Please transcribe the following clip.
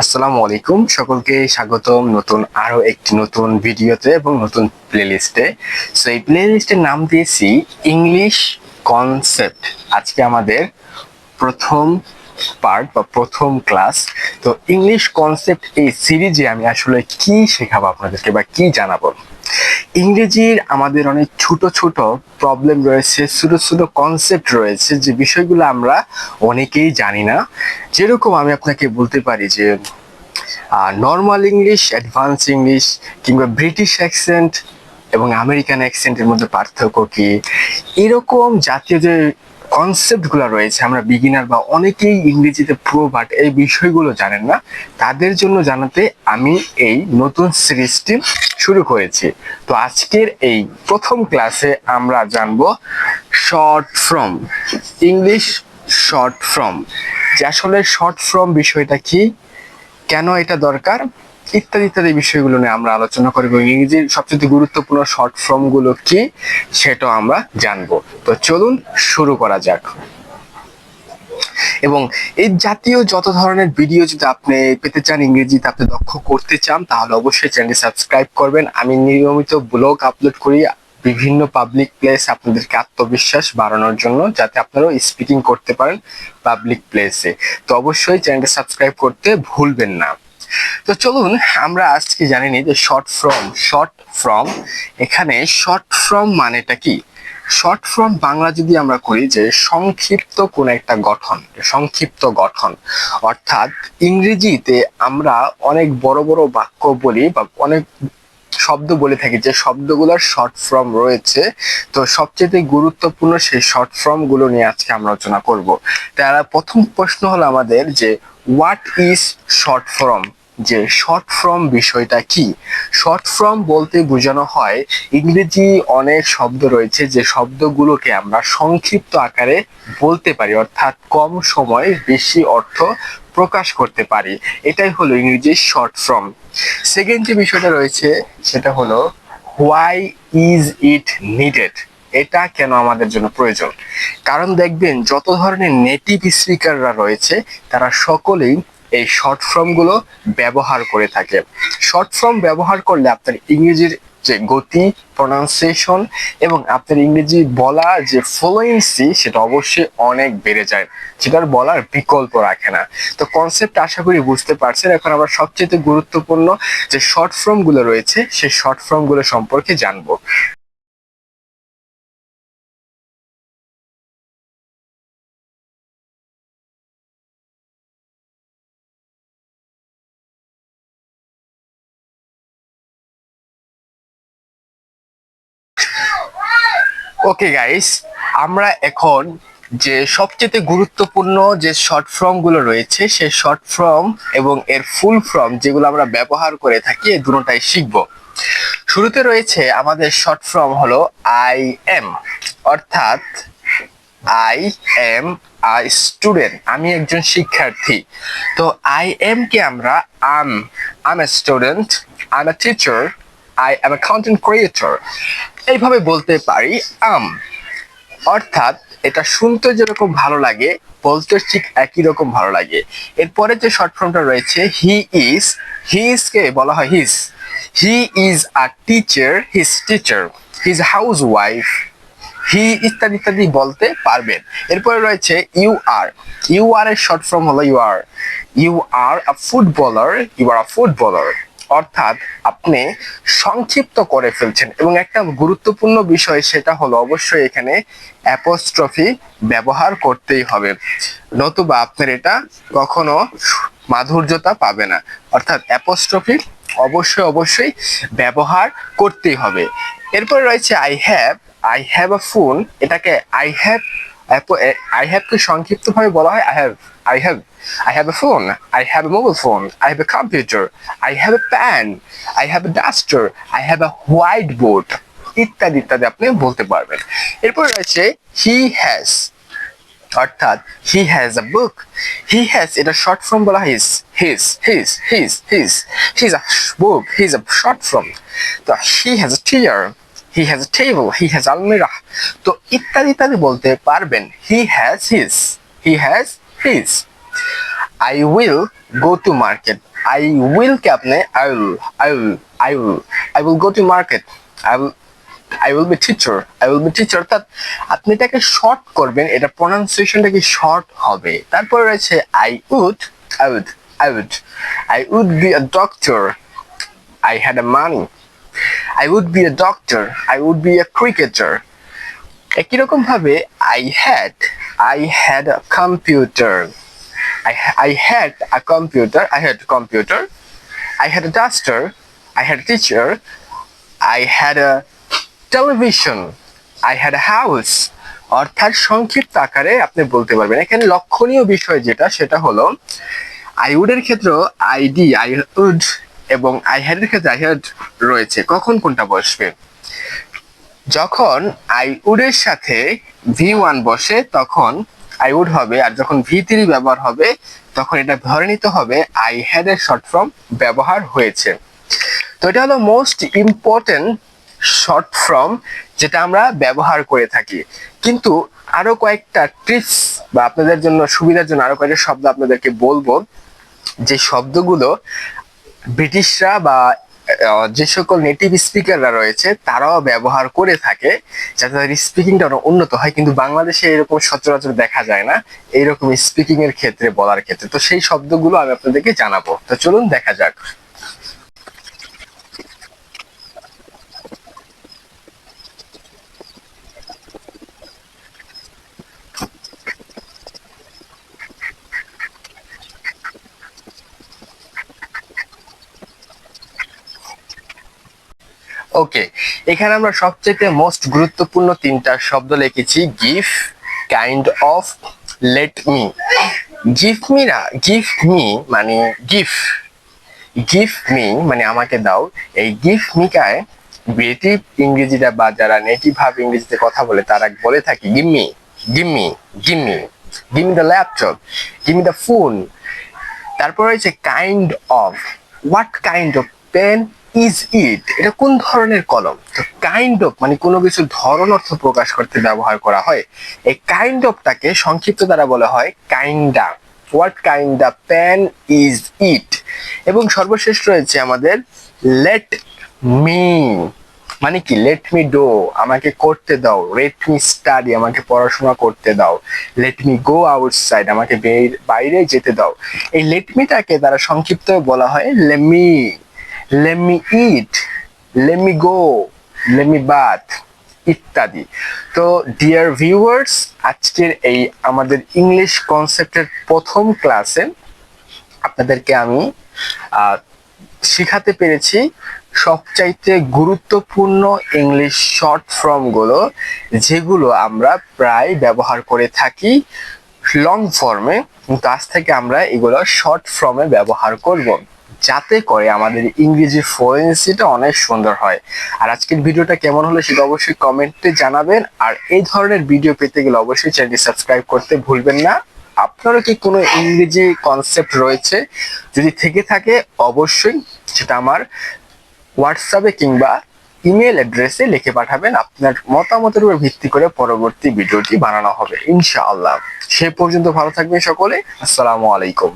আসসালামু আলাইকুম, সকলকে স্বাগতম নতুন আরো একটি নতুন ভিডিওতে এবং নতুন প্লেলিস্টে। সো এই প্লেলিস্টের নাম দিয়েছি ইংলিশ কনসেপ্ট। আজকে আমাদের প্রথম পার্ট বা প্রথম ক্লাস। তো ইংলিশ কনসেপ্ট এই সিরিজে আমি আসলে কি শেখাবো আপনাদেরকে বা কি জানাবো। ইংরেজির আমাদের অনেক ছোট ছোট প্রবলেম রয়েছে, ছোট ছোট কনসেপ্ট রয়েছে যে বিষয়গুলো আমরা অনেকেই জানি না। যেরকম আমি আপনাকে বলতে পারি যে নর্মাল ইংলিশ, অ্যাডভান্স ইংলিশ কিংবা ব্রিটিশ অ্যাকসেন্ট এবং আমেরিকান অ্যাকসেন্টের মধ্যে পার্থক্য কি, এরকম জাতীয় যে কনসেপ্টগুলো রয়েছে, আমরা বিগিনার বা অনেকেই ইংরেজিতে প্রো বাট এই বিষয়গুলো জানেন না, তাদের জন্য জানাতে আমি এই নতুন সিরিজটি শুরু করেছি। তো আজকের এই প্রথম ক্লাসে আমরা জানবো short form, English short form, যে আসলে শর্ট ফর্ম বিষয়টা কি, কেন এটা দরকার, ইত্যাদি ইত্যাদি বিষয়গুলো নিয়ে আমরা আলোচনা করব। ইংরেজির সবচেয়ে গুরুত্বপূর্ণ শর্ট ফর্ম গুলো কি সেটাও আমরা জানবো। তো চলুন শুরু করা যাক। এবং এই জাতীয় যত ধরনের ভিডিও যদি আপনি পেতে চান, ইংরেজিতে আপনি দক্ষ করতে চান, তাহলে অবশ্যই চ্যানেলটি সাবস্ক্রাইব করবেন। আমি নিয়মিত ব্লগ আপলোড করি বিভিন্ন পাবলিক প্লেস আপনাদেরকে আত্মবিশ্বাস বাড়ানোর জন্য, যাতে আপনারাও স্পিকিং করতে পারেন পাবলিক প্লেসে। তো অবশ্যই চ্যানেলটি সাবস্ক্রাইব করতে ভুলবেন না। তো চলুন আমরা আজকে জানি নি যে শর্ট ফর্ম এখানে শর্ট ফর্ম মানেটা কি। শর্ট ফর্ম বাংলা যদি আমরা করি যে সংক্ষিপ্ত কোন একটা গঠন, সংক্ষিপ্ত গঠন। অর্থাৎ ইংরেজিতে আমরা অনেক বড় বড় বাক্য বলি বা অনেক শব্দ বলে থাকি, যে শব্দগুলোর শর্ট ফর্ম রয়েছে। তো সবচেয়ে গুরুত্বপূর্ণ সেই শর্ট ফর্ম গুলো নিয়ে আজকে আমরা আলোচনা করব। তারা প্রথম প্রশ্ন হলো আমাদের যে হোয়াট ইজ শর্ট ফর্ম, যে শর্ট ফর্ম বিষয়টা কি। শর্ট ফর্ম বলতে বোঝানো হয় ইংরেজি অনেক শব্দ রয়েছে যে শব্দগুলোকে আমরা সংক্ষিপ্ত আকারে বলতে পারি, অর্থাৎ কম সময়ে বেশি অর্থ প্রকাশ করতে পারি। এটাই হলো ইংরেজির শর্ট ফর্ম। সেকেন্ড যে বিষয়টা রয়েছে সেটা হলো হোয়াই ইজ ইট নিডেড, এটা কেন আমাদের জন্য প্রয়োজন। কারণ দেখবেন যত ধরনের নেটিভ স্পিকাররা রয়েছে তারা সকলেই এই শর্ট ফর্ম গুলো ব্যবহার করে থাকে। শর্ট ফর্ম ব্যবহার করলে আপনার ইংরেজির যে গতি, প্রনাউন্সিয়েশন এবং আপনার ইংরেজি বলার যে ফ্লুয়েন্সি সেটা অবশ্যই অনেক বেড়ে যায়, যেটার বলার বিকল্প রাখে না। তো কনসেপ্ট আশা করি বুঝতে পারছেন। এখন আমরা সবচেয়ে গুরুত্বপূর্ণ যে শর্ট ফর্ম গুলো রয়েছে সেই শর্ট ফর্ম গুলো সম্পর্কে জানবো। ওকে গাইস, আমরা এখন যে সবচেয়ে গুরুত্বপূর্ণ যে শর্ট ফর্ম গুলো রয়েছে সেই শর্ট ফর্ম এবং এর ফুল ফর্ম যেগুলো আমরা ব্যবহার করে থাকি এই দুটোটাই শিখবো। শুরুতে রয়েছে আমাদের শর্ট ফর্ম হলো আই এম, অর্থাৎ আই এম আই স্টুডেন্ট, আমি একজন শিক্ষার্থী। তো আই এম কে আমরা am am a student, I am a teacher, I am a content creator, এইভাবে বলতে পারি আম। অর্থাৎ এটা শুনতে যেরকম ভালো লাগে বলতে ঠিক একই রকম ভালো লাগে। এরপরে যে শর্ট ফর্মটা রয়েছে হি ইজ, হি ইজ কে বলা হয় he's, he is a teacher, he's teacher, he's housewife, he ইত্যাদি ইত্যাদি বলতে পারবেন। এরপরে রয়েছে ইউ আর, ইউ আর এর শর্ট ফর্ম হলো U R, U R a footballer, U R a footballer. অর্থাৎ আপনি সংক্ষিপ্ত করে ফেলছেন। এবং একটা গুরুত্বপূর্ণ বিষয় সেটা হলো অবশ্যই এখানে অ্যাপোস্ট্রফি ব্যবহার করতেই হবে, নতুবা আপনার এটা কখনো মাধুর্যতা পাবে না। অর্থাৎ অ্যাপোস্ট্রফি অবশ্যই অবশ্যই ব্যবহার করতেই হবে। এরপরে রয়েছে I have, I have a phone, এটাকে আই হ্যাভ, আই হ্যাভ কে সংক্ষিপ্ত ভাবে বলা হয় I have, I have, I have a phone, I have a mobile phone, I have a computer, I have a pen, I have a duster, I have a whiteboard, ইত্যাদি ইত্যাদি আপনি বলতে পারবেন। এরপর রয়েছে he has, অর্থাৎ he has a book, he has এটা short form বলা হয় his a book, he's a short form। তো he has a chair, he has a table, he has almirah, তো ইত্যাদি ইত্যাদি বলতে পারবেন। he has his, he has his। I will go to market. I will কে আপনি I will go to market. I will be teacher. I will be teacher. অর্থাৎ আপনি এটাকে short করবেন, এটা প্রনাউন্সিয়েশনটা কি শর্ট হবে। তারপর রয়েছে I would be a doctor. I had a money. I would be a doctor. I would be a cricketer. একই রকম ভাবে I had a computer. I had a computer. I had a duster. I had a teacher. I had a television. I had a house. অর্থাৎ সংক্ষিপ্ত আকারে আপনি বলতে পারবেন। এখানে লক্ষণীয় বিষয় যেটা সেটা হলো I would এর ক্ষেত্রে I would এবং I had এর ক্ষেত্রে I had রয়েছে। কখন কোনটা বসবে? যখন I would এর সাথে V1 বসে তখন I would হবে, আর যখন V3 ব্যবহার হবে তখন এটা ধরে নিতে হবে I had এর শর্ট ফর্ম ব্যবহার হয়েছে। তো এটা হলো মোস্ট ইম্পর্টেন্ট শর্ট ফর্ম যেটা আমরা ব্যবহার করে থাকি। কিন্তু আরো কয়েকটা টিপস বা আপনাদের জন্য সুবিধার জন্য আরো কয়েকটা শব্দ আপনাদেরকে বলবো, যে শব্দগুলো ব্রিটিশরা বা যে সকল নেটিভ স্পিকাররা রয়েছে তারাও ব্যবহার করে থাকে যাতে তাদের স্পিকিংটা উন্নত হয়, কিন্তু বাংলাদেশে এরকম সচরাচর দেখা যায় না এইরকম স্পিকিং এর ক্ষেত্রে, বলার ক্ষেত্রে। তো সেই শব্দগুলো আমি আপনাদেরকে জানাবো। তো চলুন দেখা যাক। ওকে, এখানে আমরা সবচেয়ে মোস্ট গুরুত্বপূর্ণ তিনটা শব্দ লিখেছি, give, kind of, let me. Give me মানে গিভ মি মানে আমাকে দাও। এই গিভ মি কায় নেটিভ ইংরেজিটা বা যারা নেটিভ ভাবে ইংরেজিতে কথা বলে তারা বলে থাকে give me the laptop, give me the phone. তারপর হচ্ছে kind of, what kind of pen is it, এটা কোন ধরনের কলম। তো কাইন্ড অফ মানে কোনো কিছু ধরন অর্থ প্রকাশ করতে ব্যবহার করা হয়। এই কাইন্ড অফটাকে সংক্ষিপ্ত দ্বারা বলা হয় kinda. What kinda pen is it. এবং সর্বশেষ রয়েছে আমাদের লেট মি, মানে কি লেট মি ডো, আমাকে করতে দাও। লেট মি স্টাডি, আমাকে পড়াশোনা করতে দাও। লেট মি গো আউটসাইড, আমাকে বাইরে যেতে দাও। এই লেট মিটাকে তারা সংক্ষিপ্ত বলা হয় lemme. let me eat, let me go, let me bath ইত্যাদি। তো ডিয়ার ভিউয়ার্স, আজকের এই আমাদের ইংলিশ কনসেপ্টের প্রথম ক্লাসে আপনাদেরকে আমি শিখাতে পেরেছি সবচাইতে গুরুত্বপূর্ণ ইংলিশ শর্ট ফর্মগুলো, যেগুলো আমরা প্রায় ব্যবহার করে থাকি লং ফর্মে, কিন্তু আজ থেকে আমরা এগুলো শর্ট ফর্মে ব্যবহার করব যাতে করে আমাদের ইংরেজি ফ্লুয়েন্সিটা অনেক সুন্দর হয়। আর আজকের ভিডিওটা কেমন হলো সেটা অবশ্যই কমেন্টে জানাবেন। আর এই ধরনের ভিডিও পেতে গেলে অবশ্যই চ্যানেলটি সাবস্ক্রাইব করতে ভুলবেন না। আপনারও কি কোনো ইংরেজি কনসেপ্ট রয়েছে, যদি থেকে থাকে অবশ্যই সেটা আমার হোয়াটসঅ্যাপে কিংবা ইমেল অ্যাড্রেসে লিখে পাঠাবেন। আপনার মতামতের উপর ভিত্তি করে পরবর্তী ভিডিওটি বানানো হবে ইনশাআল্লাহ। সে পর্যন্ত ভালো থাকবেন সকলে। আসসালামু আলাইকুম।